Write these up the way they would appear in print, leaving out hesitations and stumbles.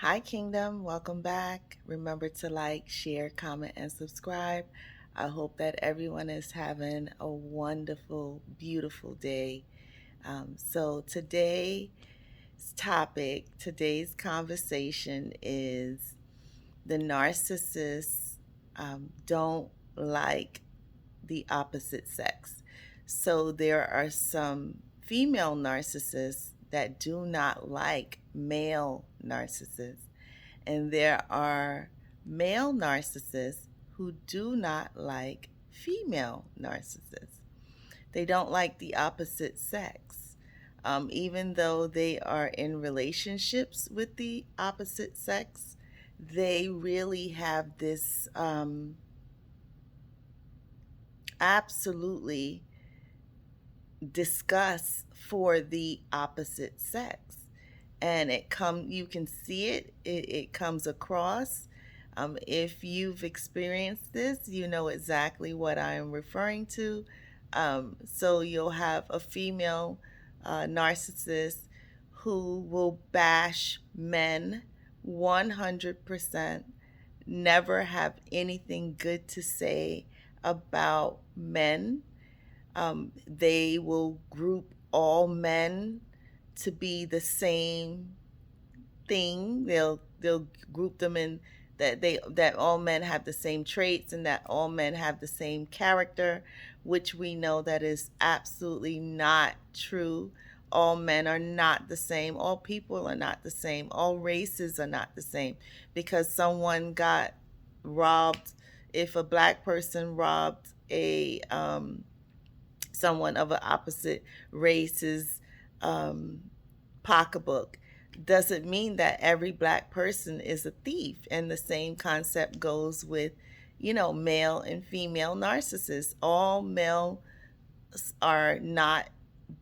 Hi, Kingdom. Welcome back. Remember to like, share, comment, and subscribe. I hope that everyone is having a wonderful, beautiful day. Today's conversation is the narcissists don't like the opposite sex. So there are some female narcissists that do not like male narcissists, and there are male narcissists who do not like female narcissists. They don't like the opposite sex. Even though they are in relationships with the opposite sex, they really have this absolutely disgust for the opposite sex. And you can see it comes across. If you've experienced this, you know exactly what I am referring to. So you'll have a female narcissist who will bash men 100%, never have anything good to say about men. They will group all men to be the same thing. They'll group them in that all men have the same traits and that all men have the same character, which we know that is absolutely not true. All men are not the same. All people are not the same. All races are not the same. Because someone got robbed, if a black person robbed a someone of an opposite race's um, pocketbook, doesn't mean that every black person is a thief. And the same concept goes with, male and female narcissists. All males are not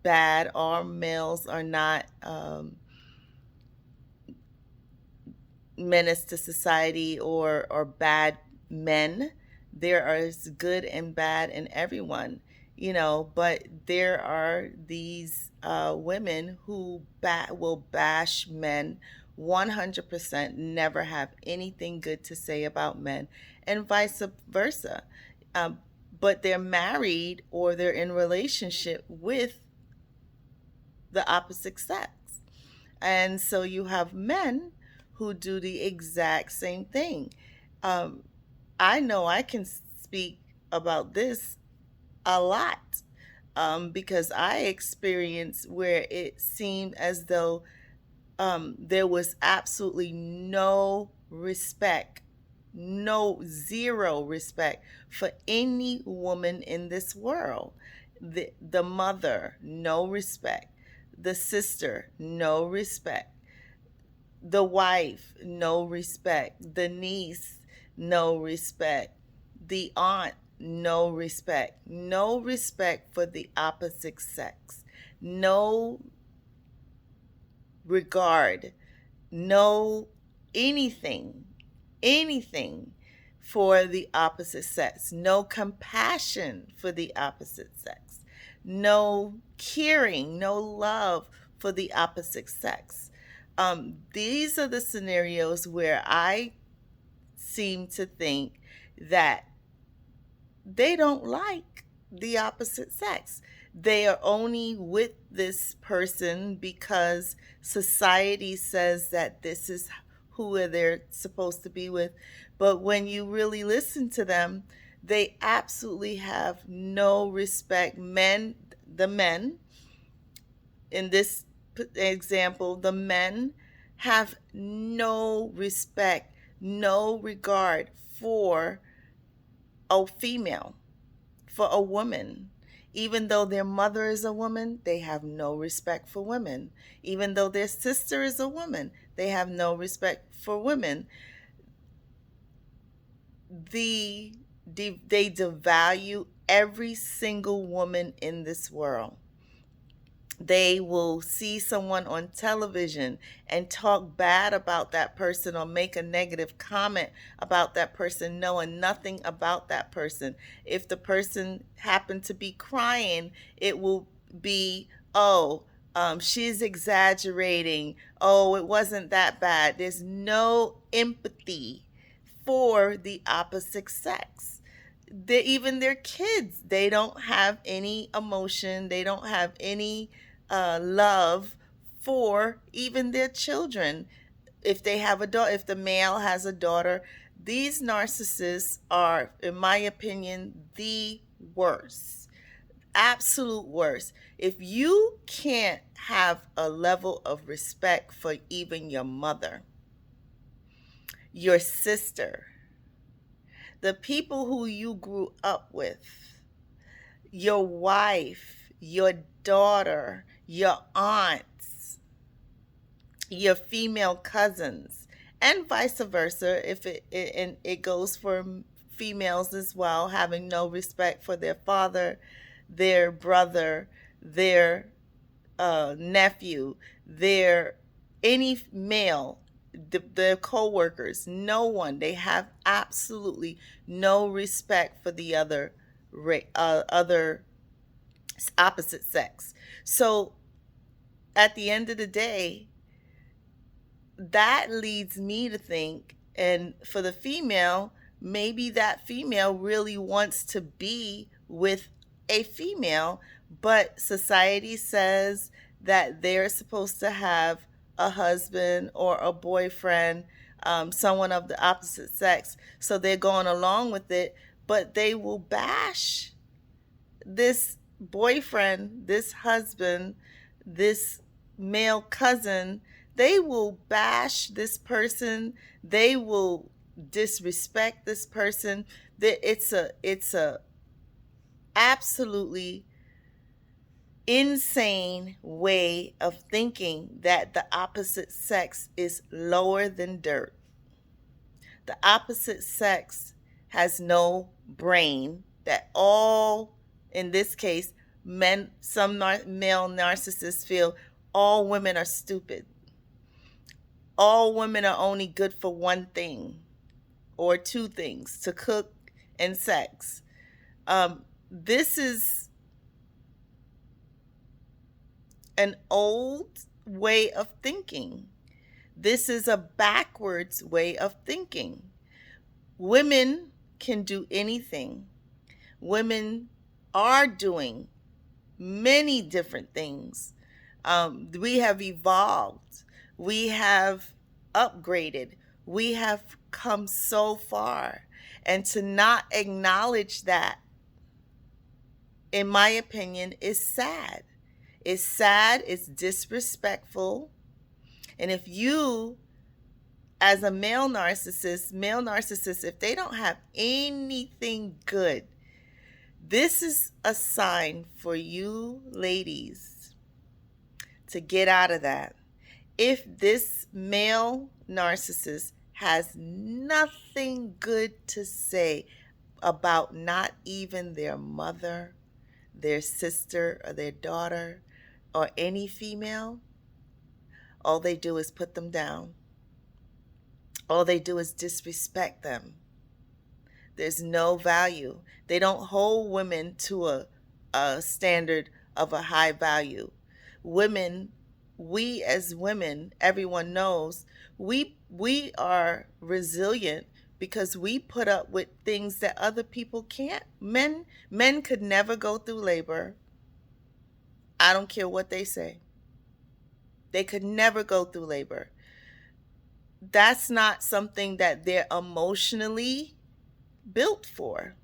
bad. All males are not menace to society or bad men. There is good and bad in everyone, but there are these women who will bash men 100%, never have anything good to say about men, and vice versa. Um, but they're married or they're in relationship with the opposite sex. And so you have men who do the exact same thing. Um, I know I can speak about this a lot because I experienced where it seemed as though there was absolutely no respect, no zero respect for any woman in this world. The mother, no respect. The sister, no respect. The wife, no respect. The niece, no respect. The aunt, no respect. No respect for the opposite sex. No regard. No anything, anything for the opposite sex. No compassion for the opposite sex. No caring, no love for the opposite sex. These are the scenarios where I seem to think that they don't like the opposite sex. They are only with this person because society says that this is who they're supposed to be with. But when you really listen to them, they absolutely have no respect. The men, in this example, the men have no respect, no regard for a female, for a woman. Even though their mother is a woman, they have no respect for women. Even though their sister is a woman, they have no respect for women. They devalue every single woman in this world. They will see someone on television and talk bad about that person or make a negative comment about that person, knowing nothing about that person. If the person happened to be crying, it will be, oh, She's exaggerating. Oh, it wasn't that bad. There's no empathy for the opposite sex. Even their kids, they don't have any emotion. They don't have any love for even their children. If they have a daughter, if the male has a daughter, these narcissists are, in my opinion, the worst, absolute worst. If you can't have a level of respect for even your mother, your sister, the people who you grew up with, your wife, your daughter, your aunts, your female cousins, and vice versa, if and it goes for females as well, having no respect for their father, their brother, their nephew, their any male, their co-workers, no one. They have absolutely no respect for the other opposite sex. So at the end of the day, that leads me to think, and for the female, maybe that female really wants to be with a female, but society says that they're supposed to have a husband or a boyfriend, someone of the opposite sex. So they're going along with it, but they will bash this boyfriend, this husband, this male cousin. They will bash this person. They will disrespect this person. It's a absolutely insane way of thinking that the opposite sex is lower than dirt. The opposite sex has no brain, that all, in this case, men, some male narcissists feel all women are stupid. All women are only good for one thing or two things, to cook and sex. This is an old way of thinking. This is a backwards way of thinking. Women can do anything. Women are doing many different things. We have evolved. We have upgraded. We have come so far. And to not acknowledge that, in my opinion, is sad. It's sad, it's disrespectful. And if you, as a male narcissist, if they don't have anything good, this is a sign for you ladies to get out of that. If this male narcissist has nothing good to say about not even their mother, their sister, or their daughter, or any female, all they do is put them down. All they do is disrespect them. There's no value. They don't hold women to a standard of a high value. Women, we as women, everyone knows, we are resilient because we put up with things that other people can't. Men could never go through labor. I don't care what they say. They could never go through labor. That's not something that they're emotionally built for.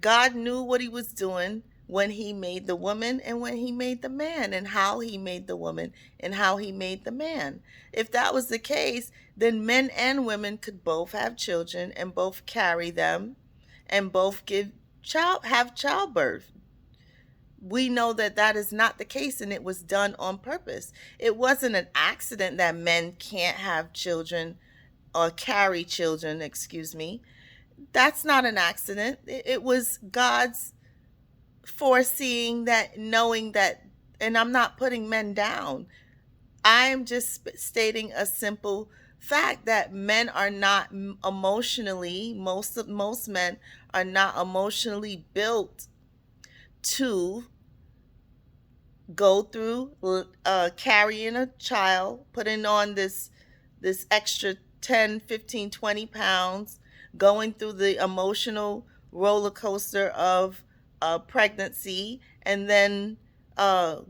God knew what he was doing when he made the woman and when he made the man, and how he made the woman and how he made the man. If that was the case, then men and women could both have children and both carry them and both have childbirth. We know that that is not the case, and it was done on purpose. It wasn't an accident that men can't have children or carry children, excuse me. That's not an accident. It was God's foreseeing that, knowing that, and I'm not putting men down. I'm just stating a simple fact that men are not emotionally, most men are not emotionally built to go through carrying a child, putting on this extra 10, 15, 20 pounds, going through the emotional roller coaster of pregnancy, and then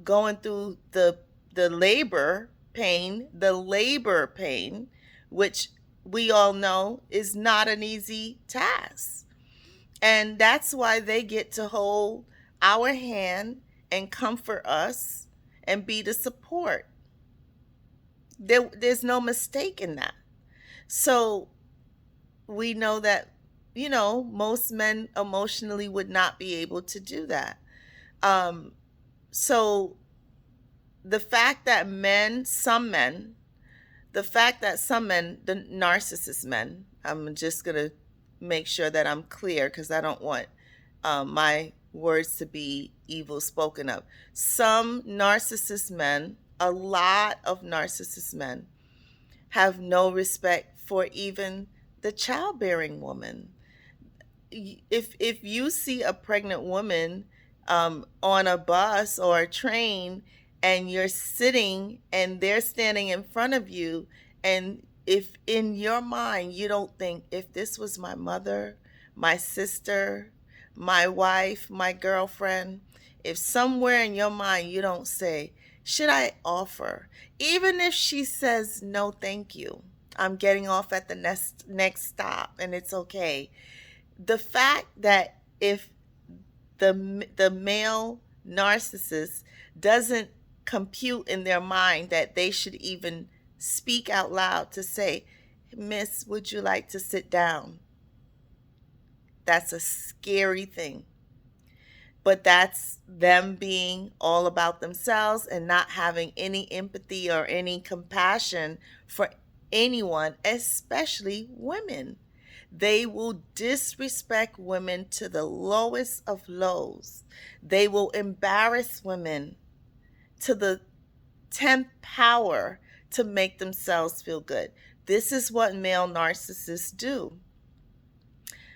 going through the labor pain, which we all know is not an easy task. And that's why they get to hold our hand and comfort us and be the support. There's no mistake in that. So we know that, most men emotionally would not be able to do that. Um, so the fact that some men, the narcissist men, I'm just going to make sure that I'm clear because I don't want my words to be evil spoken of. Some narcissist men, a lot of narcissist men, have no respect for even the childbearing woman. If you see a pregnant woman on a bus or a train, and you're sitting and they're standing in front of you, and if in your mind you don't think, if this was my mother, my sister, my wife, my girlfriend, if somewhere in your mind you don't say, should I offer, even if she says no thank you, I'm getting off at the next stop and it's okay. The fact that if the male narcissist doesn't compute in their mind that they should even speak out loud to say, Miss, would you like to sit down? That's a scary thing. But that's them being all about themselves and not having any empathy or any compassion for anyone, especially women. They will disrespect women to the lowest of lows. They will embarrass women to the 10th power to make themselves feel good. This is what male narcissists do.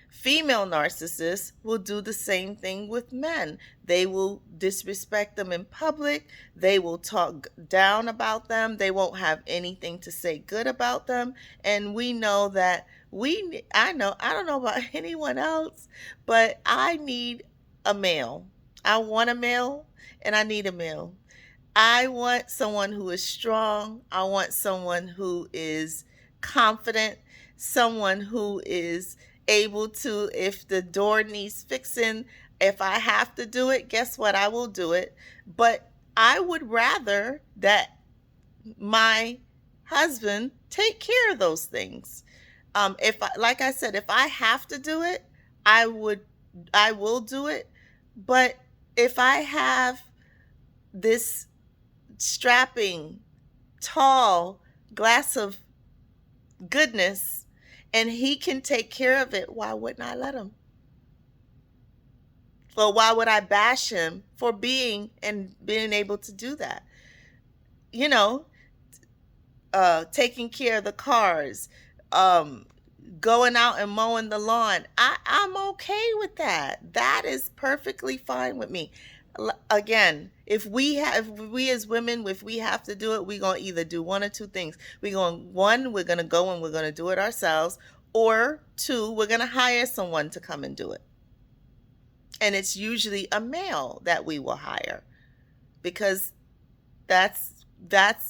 Female narcissists will do the same thing with men. They will disrespect them in public. They will talk down about them. They won't have anything to say good about them. And we know that I don't know about anyone else, but I need a male. I want a male and I need a male. I want someone who is strong. I want someone who is confident, someone who is able to, if the door needs fixing, if I have to do it, guess what? I will do it. But I would rather that my husband take care of those things. Like I said, if I have to do it, I will do it. But if I have this strapping, tall glass of goodness and he can take care of it, why wouldn't I let him? Or why would I bash him for being able to do that? You know, taking care of the cars, going out and mowing the lawn. I'm okay with that. That is perfectly fine with me. Again, if we as women, if we have to do it, we're going to either do one or two things. We're going to go and we're going to do it ourselves, or two, we're going to hire someone to come and do it. And it's usually a male that we will hire, because that's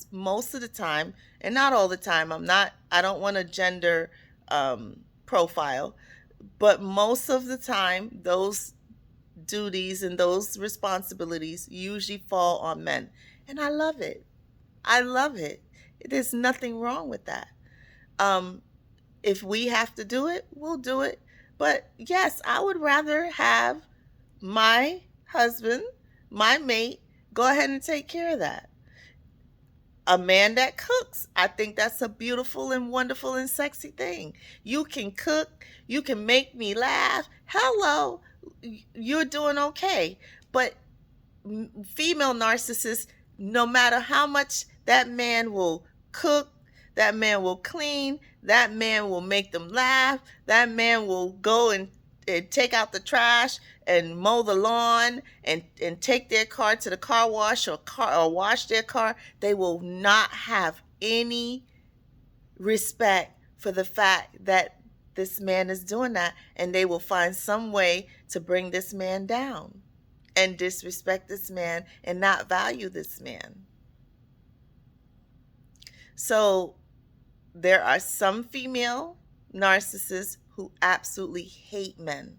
most of the time, and not all the time. I don't want to gender profile, but most of the time those duties and those responsibilities usually fall on men. And I love it. I love it. There's nothing wrong with that. If we have to do it, we'll do it. But yes, I would rather have my husband, my mate, go ahead and take care of that. A man that cooks, I think that's a beautiful and wonderful and sexy thing. You can cook, you can make me laugh. Hello, you're doing okay. But female narcissists, no matter how much that man will cook, that man will clean, that man will make them laugh, that man will go and and take out the trash and mow the lawn and take their car to the car wash or wash their car, they will not have any respect for the fact that this man is doing that, and they will find some way to bring this man down and disrespect this man and not value this man. So there are some female narcissists who absolutely hate men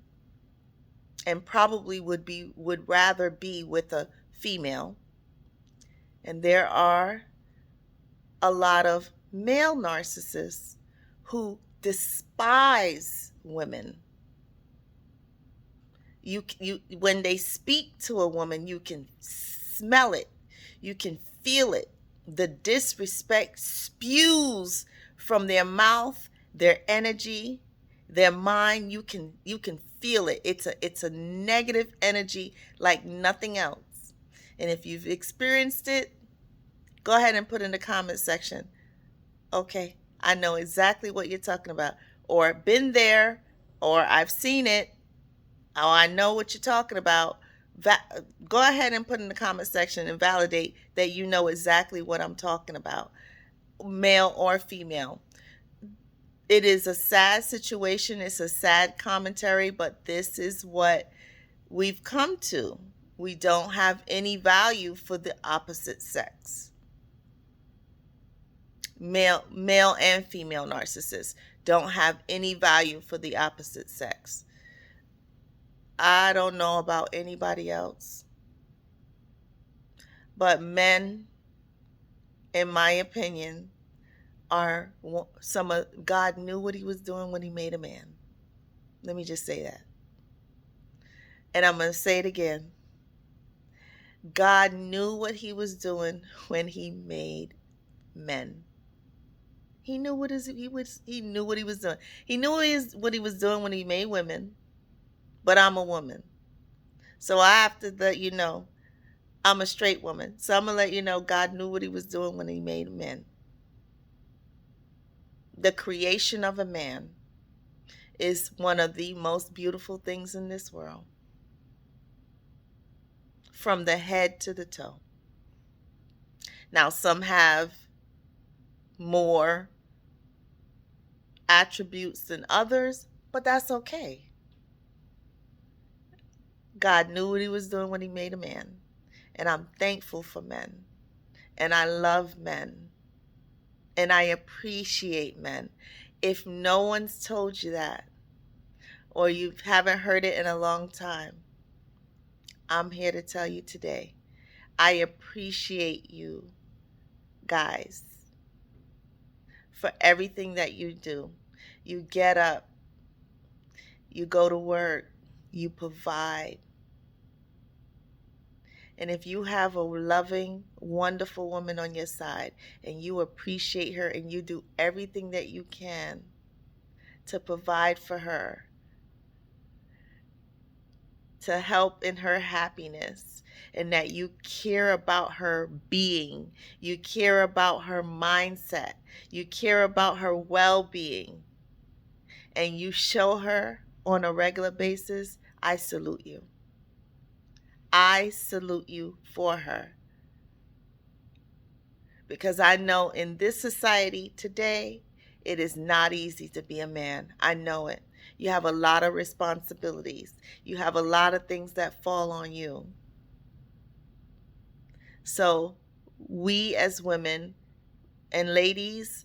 and probably would rather be with a female. And there are a lot of male narcissists who despise women. You when they speak to a woman, you can smell it. You can feel it. The disrespect spews from their mouth, their energy, their mind. You can feel it. It's a negative energy like nothing else. And if you've experienced it, go ahead and put in the comment section, okay, I know exactly what you're talking about, or been there, or I've seen it, or I know what you're talking about. Go ahead and put in the comment section and validate that you know exactly what I'm talking about, male or female. It is a sad situation. It's a sad commentary, but this is what we've come to. We don't have any value for the opposite sex. Male and female narcissists don't have any value for the opposite sex. I don't know about anybody else, but men, in my opinion, are some of God knew what he was doing when he made a man. Let me just say that. And I'm going to say it again. God knew what he was doing when he made men. He knew what he knew what he was doing. He knew what he was doing when he made women. But I'm a woman. So I have to let you know I'm a straight woman. So I'm going to let you know God knew what he was doing when he made men. The creation of a man is one of the most beautiful things in this world. From the head to the toe. Now, some have more attributes than others, but that's okay. God knew what he was doing when he made a man. And I'm thankful for men. And I love men. And I appreciate men. If no one's told you that, or you haven't heard it in a long time, I'm here to tell you today. I appreciate you guys for everything that you do. You get up, you go to work, you provide. And if you have a loving, wonderful woman on your side and you appreciate her and you do everything that you can to provide for her, to help in her happiness, and that you care about her being, you care about her mindset, you care about her well-being, and you show her on a regular basis, I salute you. I salute you for her. Because I know in this society today, it is not easy to be a man. I know it. You have a lot of responsibilities. You have a lot of things that fall on you. So we as women and ladies,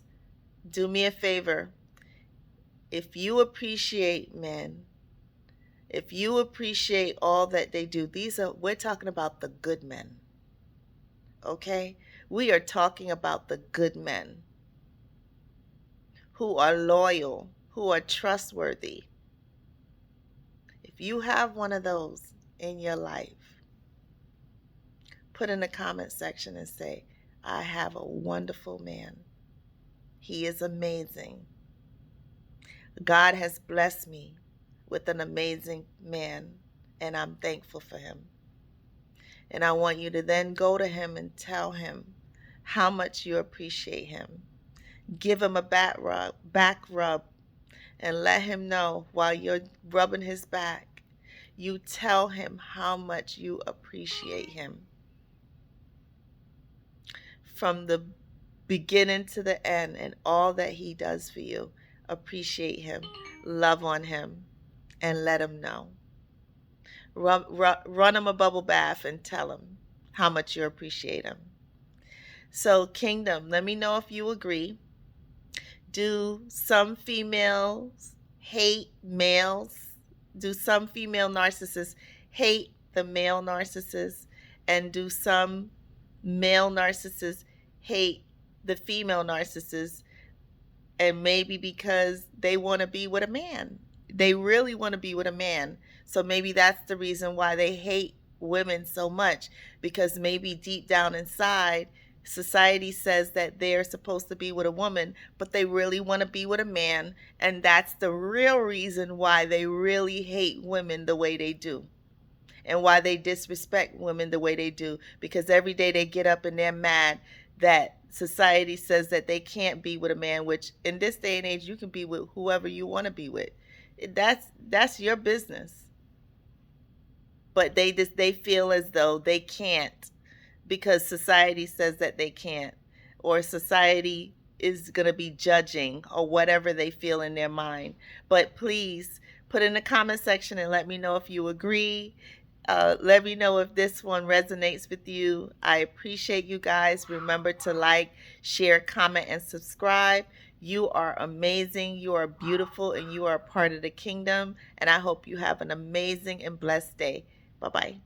do me a favor. If you appreciate men, if you appreciate all that they do, we're talking about the good men. Okay? We are talking about the good men who are loyal, who are trustworthy. If you have one of those in your life, put in the comment section and say, I have a wonderful man. He is amazing. God has blessed me with an amazing man, and I'm thankful for him. And I want you to then go to him and tell him how much you appreciate him. Give him a back rub and let him know while you're rubbing his back. You tell him how much you appreciate him from the beginning to the end and all that he does for you. Appreciate him, love on him, and let him know. Run him a bubble bath and tell him how much you appreciate him. So, Kingdom, let me know if you agree. Do some females hate males? Do some female narcissists hate the male narcissist? And do some male narcissists hate the female narcissist? And maybe because they want to be with a man. They really want to be with a man. So maybe that's the reason why they hate women so much, because maybe deep down inside, society says that they're supposed to be with a woman, but they really want to be with a man. And that's the real reason why they really hate women the way they do, and why they disrespect women the way they do, because every day they get up and they're mad that society says that they can't be with a man, which in this day and age you can be with whoever you want to be with. That's your business. But they feel as though they can't because society says that they can't, or society is going to be judging, or whatever they feel in their mind. But please put in the comment section and let me know if you agree. Let me know if this one resonates with you. I appreciate you guys. Remember to like, share, comment, and subscribe. You are amazing. You are beautiful, and you are a part of the kingdom. And I hope you have an amazing and blessed day. Bye-bye.